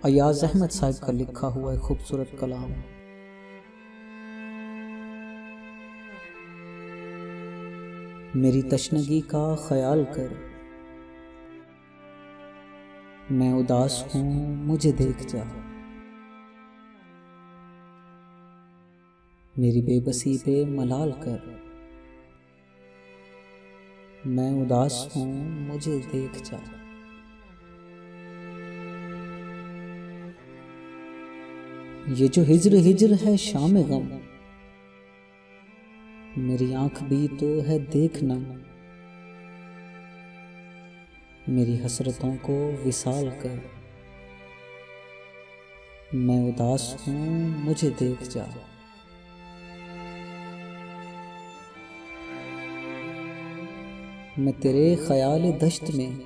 अयाज अहमद साहब का लिखा हुआ एक खूबसूरत कलाम। मेरी तशनगी का ख्याल कर, मैं उदास हूँ मुझे देख जा। मेरी बेबसी पे मलाल कर, मैं उदास हूँ मुझे देख जा। ये जो हिज्र हिज्र है शाम गम, मेरी आंख भी तो है देखना। मेरी हसरतों को विसाल कर, मैं उदास हूँ मुझे देख जा। मैं तेरे ख्याल दश्त में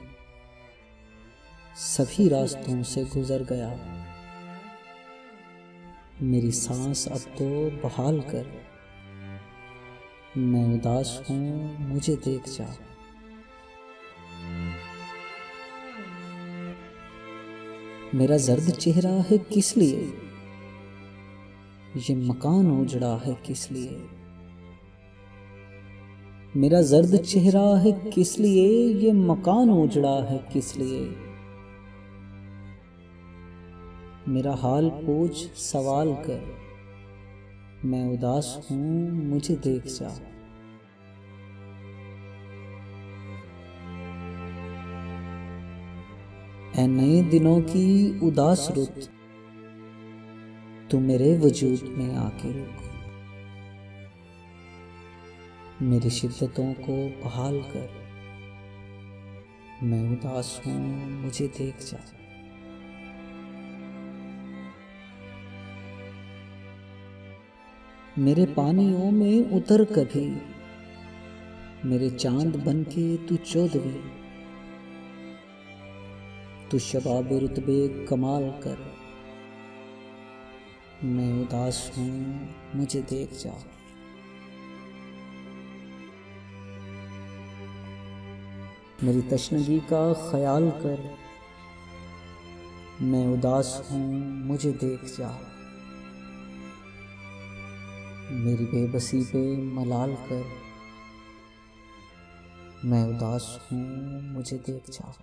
सभी रास्तों से गुजर गया। मेरी सांस अब तो बहाल कर, मैं उदास हूँ मुझे देख जा। मेरा जर्द चेहरा है किस लिए, ये मकान उजड़ा है किस लिए। मेरा जर्द चेहरा है किस लिए, ये मकान उजड़ा है किस लिए। मेरा हाल पूछ सवाल कर, मैं उदास हूँ मुझे देख जा। ऐ नए दिनों की उदास रुत, तू मेरे वजूद में आके रुक। मेरी शिद्दतों को बहाल कर, मैं उदास हूँ मुझे देख जा। मेरे पानियों में उतर कभी, मेरे चांद बनके तू चौदवी। तू शबाब रुतबे कमाल कर, मैं उदास हूँ मुझे देख जा। मेरी तशनगी का ख्याल कर, मैं उदास हूँ मुझे देख जा। मेरी बेबसी पे मलाल कर, मैं उदास हूँ मुझे देख जा।